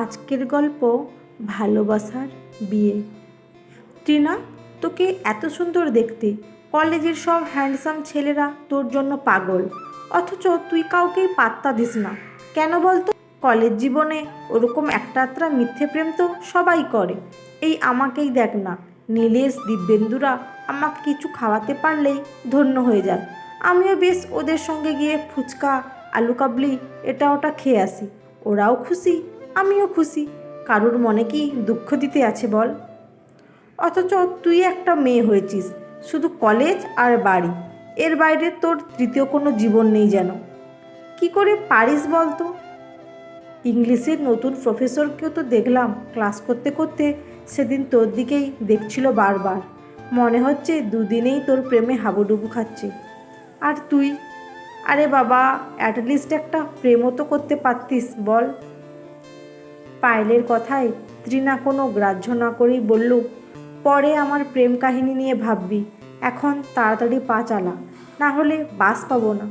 আজকের গল্প ভালোবাসার বিয়ে। টিনা, তোকে এত সুন্দর দেখতে, কলেজের সব হ্যান্ডসাম ছেলেরা তোর জন্য পাগল, অথচ তুই কাউকেই পাত্তা দিস না কেন বলতো? কলেজ জীবনে ওরকম একটা আত্রা মিথ্যে প্রেম তো সবাই করে। এই আমাকেই দেখ না, নীলেশ দিব্যেন্দুরা আমাকে কিছু খাওয়াতে পারলেই ধন্য হয়ে যায়। আমিও বেশ ওদের সঙ্গে গিয়ে ফুচকা, আলু কাবলি এটা ওটা খেয়ে আসি। ওরাও খুশি, আমিও খুশি। কারুর মনে কি দুঃখ দিতে আছে বল? অথচ তুই একটা মেয়ে হয়েছিস, শুধু কলেজ আর বাড়ি, এর বাইরে তোর তৃতীয় কোনো জীবন নেই যেন। কি করে পারিস বল তো? ইংলিশের নতুন প্রফেসরকেও তো দেখলাম ক্লাস করতে করতে সেদিন তোর দিকেই দেখছিল বারবার। মনে হচ্ছে দুদিনেই তোর প্রেমে হাবুডুবু খাচ্ছে। আর তুই, আরে বাবা, অ্যাটলিস্ট একটা প্রেমও তো করতে পারতিস বল। পায়েলের কথায় তৃণা কোনো গ্রাহ্য না করেই বলল, পরে আমার প্রেম কাহিনী নিয়ে ভাববি, এখন তাড়াতাড়ি পা চালা, না হলে বাস পাবো না।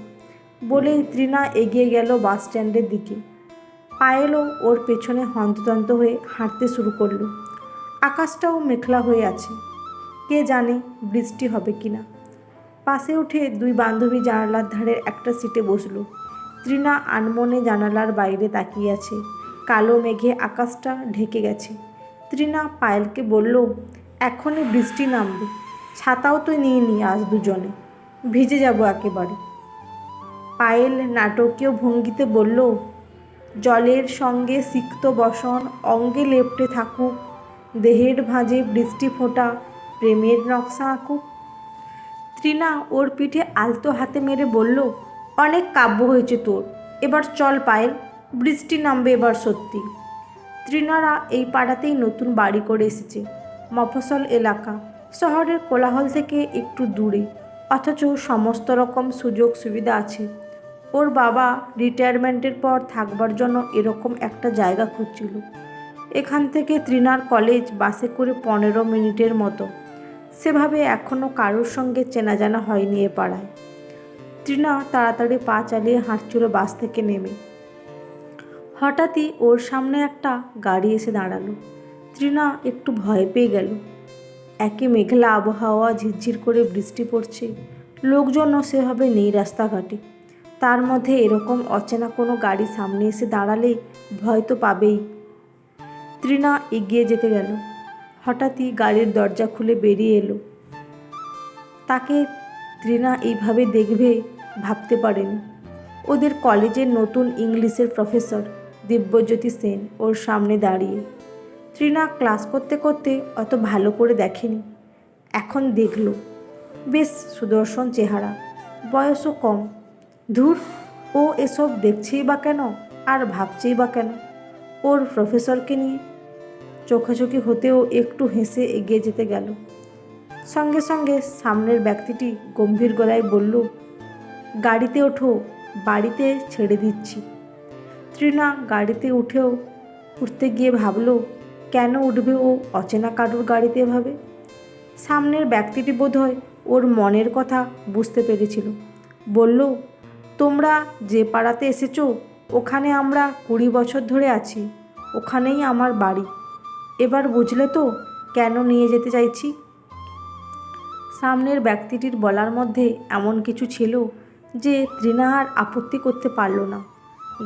বলেই তৃণা এগিয়ে গেল বাস স্ট্যান্ডের দিকে। পায়েলও ওর পেছনে হন্তদন্ত হয়ে হাঁটতে শুরু করলো। আকাশটাও মেঘলা হয়ে আছে, কে জানে বৃষ্টি হবে কি না। পাশে উঠে দুই বান্ধবী জানালার ধারের একটা সিটে বসলো। তৃণা আনমনে জানালার বাইরে তাকিয়ে আছে। কালো মেঘে আকাশটা ঢেকে গেছে। তৃণা পায়েলকে বলল, এখনই বৃষ্টি নামবে, ছাতাও তো নিয়ে নি আজ দুজনে, ভিজে যাব একেবারে। পায়েল নাটকীয় ভঙ্গিতে বলল, জলের সঙ্গে সিক্ত বসন অঙ্গে লেপ্টে থাকুক, দেহের ভাঁজে বৃষ্টি ফোঁটা প্রেমের নকশা আঁকুক। তৃণা ওর পিঠে আলতো হাতে মেরে বলল, অনেক কাব্য হয়েছে তোর, এবার চল পায়েল, বৃষ্টি নামবে এবার সত্যি। তৃণারা এই পাড়াতেই নতুন বাড়ি করে এসেছে, মফস্বল এলাকা, শহরের কোলাহল থেকে একটু দূরে, অথচ সমস্ত রকম সুযোগ সুবিধা আছে। ওর বাবা রিটায়ারমেন্টের পর থাকবার জন্য এরকম একটা জায়গা খুঁজছিল। এখান থেকে তৃণার কলেজ বাসে করে 15 মিনিটের মতো। সেভাবে এখনও কারোর সঙ্গে চেনা জানা হয়নি এ পাড়ায়। তৃণা তাড়াতাড়ি পা চালিয়ে হাঁটছিল বাস থেকে নেমে। হঠাৎই ওর সামনে একটা গাড়ি এসে দাঁড়ালো। তৃণা একটু ভয় পেয়ে গেল। একে মেঘলা আবহাওয়া, ঝিরঝির করে বৃষ্টি পড়ছে, লোকজনও সেভাবে নেই রাস্তাঘাটে। তার মধ্যে এরকম অচেনা কোনো গাড়ি সামনে এসে দাঁড়ালে ভয় তো পাবেই। তৃণা এগিয়ে যেতে গেল। হঠাৎই গাড়ির দরজা খুলে বেরিয়ে এলো। তাকে তৃণা এইভাবে দেখবে ভাবতে পারেনি। ওদের কলেজের নতুন ইংলিশের প্রফেসর দিব্যজ্যোতি সেন ওর সামনে দাঁড়িয়ে। তৃণা ক্লাস করতে করতে অত ভালো করে দেখেনি, এখন দেখল। বেশ সুদর্শন চেহারা, বয়সও কম। ধুর, ও এসব দেখছেই বা কেন, আর ভাবছেই বা কেন ওর প্রফেসরকে নিয়ে? চোখাচোখি হতেও একটু হেসে এগিয়ে যেতে গেল। সঙ্গে সঙ্গে সামনের ব্যক্তিটি গম্ভীর গলায় বলল, গাড়িতে ওঠো, বাড়িতে ছেড়ে দিচ্ছি। তৃণা গাড়িতে উঠতে গিয়ে ভাবল, কেন উঠবে ও অচেনা কারুর গাড়িতে এভাবে? সামনের ব্যক্তিটি বোধহয় ওর মনের কথা বুঝতে পেরেছিল। বলল, তোমরা যে পাড়াতে এসেছো ওখানে আমরা 20 বছর ধরে আছি, ওখানেই আমার বাড়ি। এবার বুঝলে তো কেন নিয়ে যেতে চাইছি? সামনের ব্যক্তিটির বলার মধ্যে এমন কিছু ছিল যে তৃণা আর আপত্তি করতে পারল না।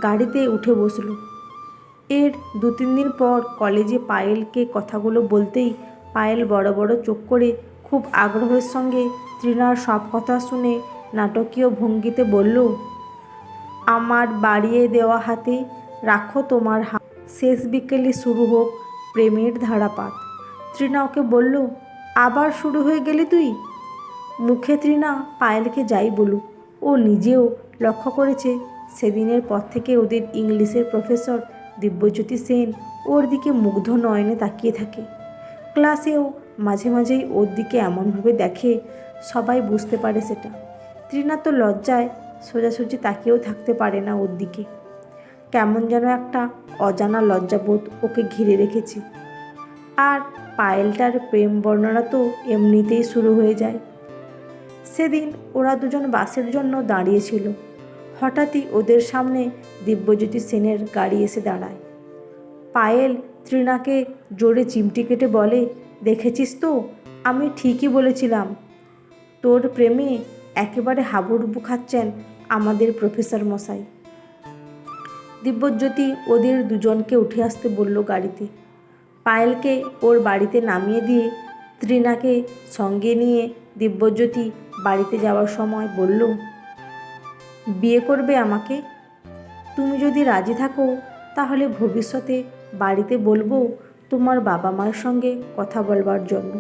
গাড়িতে উঠে বসল। এর 2-3 দিন পর কলেজে পায়েলকে কথাগুলো বলতেই পায়েল বড় বড় চোখ করে খুব আগ্রহের সঙ্গে তৃণার সব কথা শুনে নাটকীয় ভঙ্গিতে বলল, আমার বাড়িয়ে দেওয়া হাতে রাখো তোমার হাত, শেষ বিকেলে শুরু হোক প্রেমের ধারাপাত। তৃণা ওকে বলল, আবার শুরু হয়ে গেলি তুই? মুখে তৃণা পায়েলকে যাই বলুক, ও নিজেও লক্ষ্য করেছে সেদিনের পর থেকে ওদের ইংলিশের প্রফেসর দিব্যজ্যোতি সেন ওর দিকে মুগ্ধ নয়নে তাকিয়ে থাকে। ক্লাসেও মাঝে মাঝেই ওর দিকে এমনভাবে দেখে সবাই বুঝতে পারে সেটা। তৃণা তো লজ্জায় সোজাসুজি তাকিয়েও থাকতে পারে না ওর দিকে। কেমন যেন একটা অজানা লজ্জাবোধ ওকে ঘিরে রেখেছে। আর পায়েলটার প্রেম বর্ণনা তো এমনিতেই শুরু হয়ে যায়। সেদিন ওরা দুজন বাসের জন্য দাঁড়িয়েছিল। হঠাৎই ওদের সামনে দিব্যজ্যোতি সেনের গাড়ি এসে দাঁড়ায়। পায়েল তৃণাকে জোরে চিমটি কেটে বলে, দেখেছিস তো, আমি ঠিকই বলেছিলাম। তোর প্রেমে একেবারে হাবুডুবু খাচ্ছেন আমাদের প্রফেসর মশাই। দিব্যজ্যোতি ওদের দুজনকে উঠে আসতে বলল গাড়িতে। পায়েলকে ওর বাড়িতে নামিয়ে দিয়ে তৃণাকে সঙ্গে নিয়ে দিব্যজ্যোতি বাড়িতে যাওয়ার সময় বলল, বিয়ে করবে আমাকে? তুমি যদি রাজি থাকো তাহলে ভবিষ্যতে বাড়িতে বলবো তোমার বাবা মায়ের সঙ্গে কথা বলবার জন্য।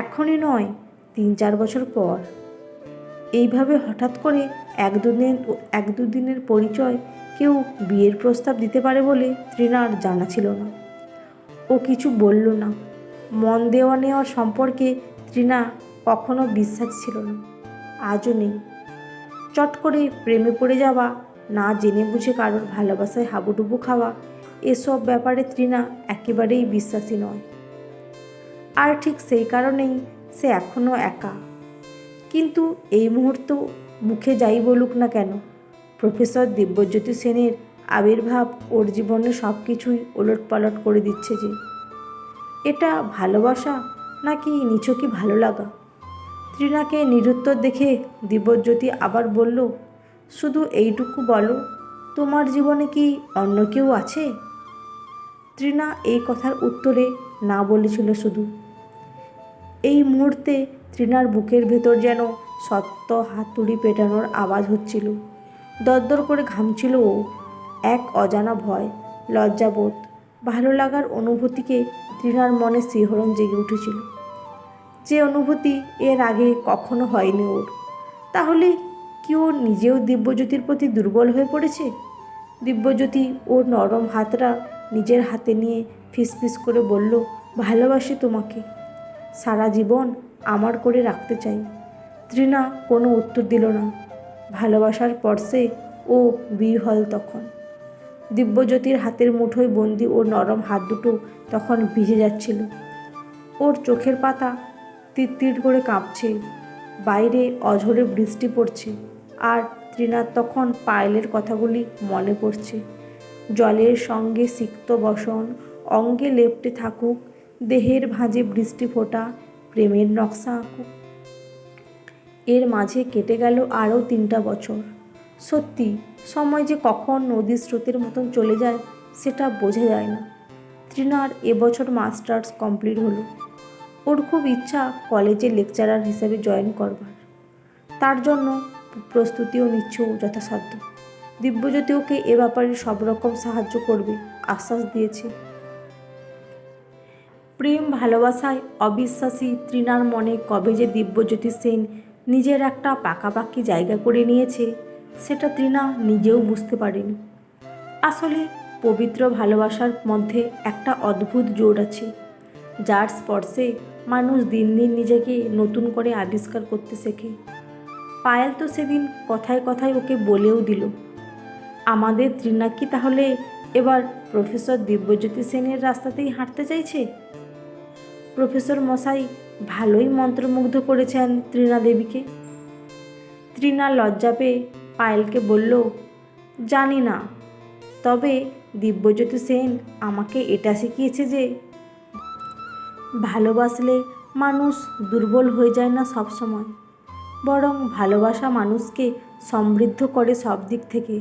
এখনই নয়, 3-4 বছর পর। এইভাবে হঠাৎ করে এক দুদিনের পরিচয় কেউ বিয়ের প্রস্তাব দিতে পারে বলে তৃণার জানা ছিল না। ও কিছু বলল না। মন দেওয়া নেওয়ার সম্পর্কে তৃণা কখনো বিশ্বাস ছিল না, আজও নেই। চট করে প্রেমে পড়ে যাওয়া, না জেনে বুঝে কারোর ভালোবাসায় হাবুডুবু খাওয়া, এসব ব্যাপারে তৃণা একেবারেই বিশ্বাসী নয়। আর ঠিক সেই কারণেই সে এখনও একা। কিন্তু এই মুহূর্ত মুখে যাই বলুক না কেন, প্রফেসর দিব্যজ্যোতি সেনের আবির্ভাব ওর জীবনে সব কিছুই ওলটপালট করে দিচ্ছে। যে এটা ভালোবাসা নাকি নিছকই ভালো লাগা? তৃণাকে নিরুত্তর দেখে দিব্যজ্যোতি আবার বলল, শুধু এইটুকু বলো, তোমার জীবনে কি অন্য কেউ আছে? তৃণা এই কথার উত্তরে না বলেছিল শুধু। এই মুহূর্তে তৃণার বুকের ভেতর যেন সত্য হাতুড়ি পেটানোর আওয়াজ হচ্ছিল। দরদর করে ঘামছিল ও। এক অজানা ভয়, লজ্জাবোধ, ভালো লাগার অনুভূতিকে তৃণার মনে শিহরণ জেগে উঠেছিল, যে অনুভূতি এর আগে কখনো হয়নি ওর। তাহলে কি ও নিজেও দিব্যজ্যোতির প্রতি দুর্বল হয়ে পড়েছে? দিব্যজ্যোতি ওর নরম হাতটা নিজের হাতে নিয়ে ফিসফিস করে বলল, ভালোবাসি তোমাকে, সারা জীবন আমার করে রাখতে চাই। তৃণা কোনো উত্তর দিল না। ভালোবাসার পরশে ও বিহ্বল তখন। দিব্যজ্যোতির হাতের মুঠোয় বন্দি ওর নরম হাত দুটো তখন ভিজে যাচ্ছিল। ওর চোখের পাতা তিরতির করে কাঁপছে। বাইরে অঝোরে বৃষ্টি পড়ছে, আর তৃণার তখন পায়েলের কথাগুলি মনে পড়ছে। জলের সঙ্গে সিক্ত বসন, অঙ্গে লেপ্টে থাকুক, দেহের ভাঁজে বৃষ্টি ফোঁটা, প্রেমের নকশা আঁকুক। এর মাঝে কেটে গেল আরও 3টা বছর। সত্যি, সময় যে কখন নদীর স্রোতের মতন চলে যায় সেটা বোঝা যায় না। তৃণার এবছর মাস্টার্স কমপ্লিট হলো। ওর খুব ইচ্ছা কলেজে লেকচারার হিসেবে জয়েন করবার। তার জন্য প্রস্তুতিও নিচ্ছে ও যথাসাধ্য। দিব্যজ্যোতি ওকে এ ব্যাপারে সব রকম সাহায্য করবে আশ্বাস দিয়েছে। প্রেম ভালোবাসায় অবিশ্বাসী তৃণার মনে কবে যে দিব্যজ্যোতি সেন নিজের একটা পাকাপাকি জায়গা করে নিয়েছে সেটা তৃণা নিজেও বুঝতে পারেনি। আসলে পবিত্র ভালোবাসার মধ্যে একটা অদ্ভুত জোর আছে, যার স্পর্শে মানুষ দিন দিন নিজেকে নতুন করে আবিষ্কার করতে শেখে। পায়েল তো সেদিন কথায় কথায় ওকে বলেও দিল, আমাদের তৃণা কি তাহলে এবার প্রফেসর দিব্যজ্যোতি সেনের রাস্তাতেই হাঁটতে চাইছে? প্রফেসর মশাই ভালোই মন্ত্রমুগ্ধ করেছেন তৃণা দেবীকে। তৃণা লজ্জা পেয়ে পায়েলকে বলল, জানি না, তবে দিব্যজ্যোতি সেন আমাকে এটা শিখিয়েছে যে ভালোবাসলে মানুষ দুর্বল হয়ে যায় না সব সময়, বরং ভালোবাসা মানুষকে সমৃদ্ধ করে সব দিক থেকে।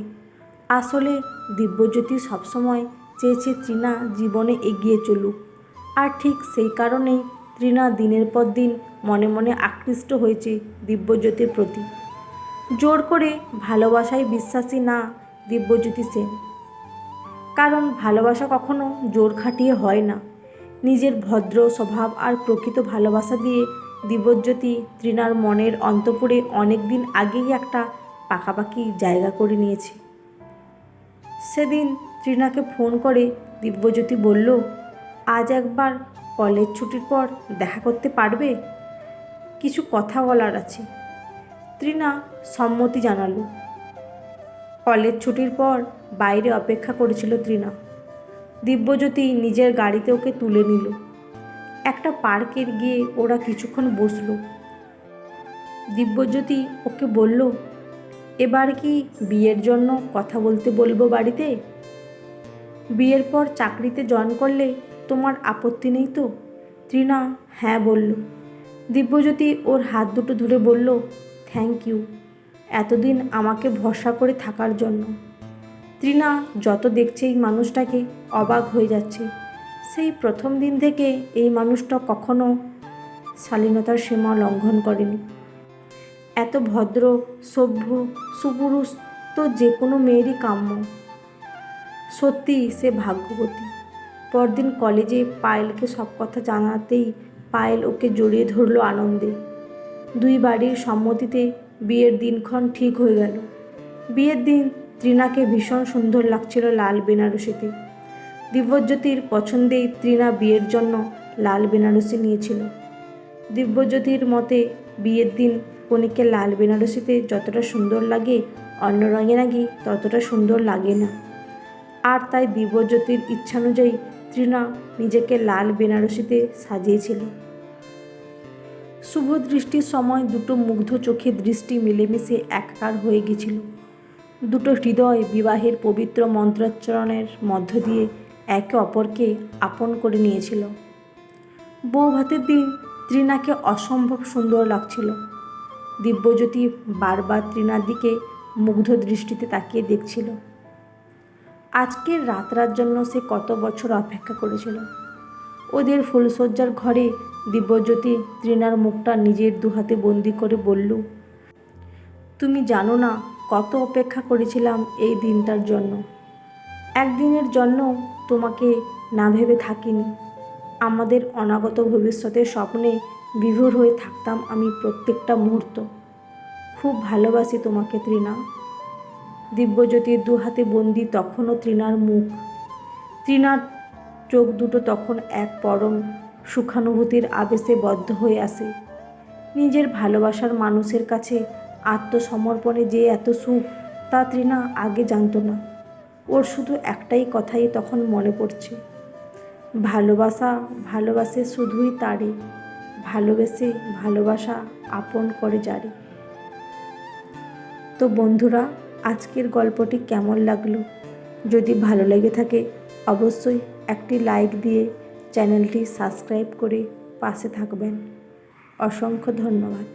আসলে দিব্যজ্যোতি সবসময় চেয়েছে তৃণা জীবনে এগিয়ে চলুক, আর ঠিক সেই কারণেই তৃণা দিনের পর দিন মনে মনে আকৃষ্ট হয়েছে দিব্যজ্যোতির প্রতি। জোর করে ভালোবাসায় বিশ্বাসী না দিব্যজ্যোতি সেন, কারণ ভালোবাসা কখনো জোর খাটিয়ে হয় না। নিজের ভদ্র স্বভাব আর প্রকৃত ভালোবাসা দিয়ে দিব্যজ্যোতি তৃণার মনের অন্তঃপুরে অনেক দিন আগেই একটা পাকাপাকি জায়গা করে নিয়েছে। সেদিন তৃণাকে ফোন করে দিব্যজ্যোতি বলল, আজ একবার কলেজ ছুটির পর দেখা করতে পারবে? কিছু কথা বলার আছে। তৃণা সম্মতি জানালো। কলেজ ছুটির পর বাইরে অপেক্ষা করেছিল তৃণা। দিব্যজ্যোতি নিজের গাড়িতে ওকে তুলে নিল। একটা পার্কে গিয়ে ওরা কিছুক্ষণ বসলো। দিব্যজ্যোতি ওকে বলল, এবার কি বিয়ের জন্য কথা বলতে বলবো বাড়িতে? বিয়ের পর চাকরিতে জয়েন করলে তোমার আপত্তি নেই তো? তৃণা হ্যাঁ বলল। দিব্যজ্যোতি ওর হাত দুটো ধরে বলল, থ্যাংক ইউ এতদিন আমাকে ভরসা করে থাকার জন্য। তৃণা যত দেখছে এই মানুষটাকে অবাক হয়ে যাচ্ছে। সেই প্রথম দিন থেকে এই মানুষটা কখনো শালীনতার সীমা লঙ্ঘন করেনি। এত ভদ্র, সভ্য, সুপুরুষ তো যে কোনো মেয়েরই কাম্য। সত্যি সে ভাগ্যবতী। পরদিন কলেজে পায়েলকে সব কথা জানাতেই পায়েল ওকে জড়িয়ে ধরল আনন্দে। দুই বাড়ির সম্মতিতে বিয়ের দিনক্ষণ ঠিক হয়ে গেল। বিয়ের দিন তৃণাকে ভীষণ সুন্দর লাগছিল লাল বেনারসিতে। দিব্যজ্যোতির পছন্দেই তৃণা বিয়ের জন্য লাল বেনারসি নিয়েছিল। দিব্যজ্যোতির মতে বিয়ের দিন কনেকে লাল বেনারসিতে যতটা সুন্দর লাগে অন্য রঙে নাকি ততটা সুন্দর লাগে না। আর তাই দিব্যজ্যোতির ইচ্ছানুযায়ী তৃণা নিজেকে লাল বেনারসিতে সাজিয়েছিল। শুভ দৃষ্টির সময় দুটো মুগ্ধ চোখে দৃষ্টি মিলেমিশে একাকার হয়ে গেছিল। দুটো হৃদয় বিবাহের পবিত্র মন্ত্রোচ্চারণের মধ্য দিয়ে একে অপরকে আপন করে নিয়েছিল। বৌভাতের দিন তৃণাকে অসম্ভব সুন্দর লাগছিল। দিব্যজ্যোতি বারবার তৃণার দিকে মুগ্ধ দৃষ্টিতে তাকিয়ে দেখছিল। আজকের রাতটার জন্য সে কত বছর অপেক্ষা করেছিল। ওদের ফুলশয্যার ঘরে দিব্যজ্যোতি তৃণার মুখটা নিজের দুহাতে বন্দি করে বলল, তুমি জানো না কত অপেক্ষা করেছিলাম এই দিনটার জন্য। একদিনের জন্য তোমাকে না ভেবে থাকিনি। আমাদের অনাগত ভবিষ্যতের স্বপ্নে বিভোর হয়ে থাকতাম আমি প্রত্যেকটা মুহূর্ত। খুব ভালোবাসি তোমাকে তৃণা। দিব্যজ্যোতির দুহাতে বন্দি তখনও তৃণার মুখ। তৃণার চোখ দুটো তখন এক পরম সুখানুভূতির আবেশে বদ্ধ হয়ে আসে। নিজের ভালোবাসার মানুষের কাছে আত্মসমর্পণে যে এত সুখ তা তৃণা আগে জানতো না। ওর শুধু একটাই কথাই তখন মনে পড়ছে, ভালোবাসা ভালোবাসে শুধুই তারে, ভালোবেসে ভালোবাসা আপন করে যারে। তো বন্ধুরা, আজকের গল্পটি কেমন লাগলো? যদি ভালো লেগে থাকে অবশ্যই একটি লাইক দিয়ে চ্যানেলটি সাবস্ক্রাইব করে পাশে থাকবেন। অসংখ্য ধন্যবাদ।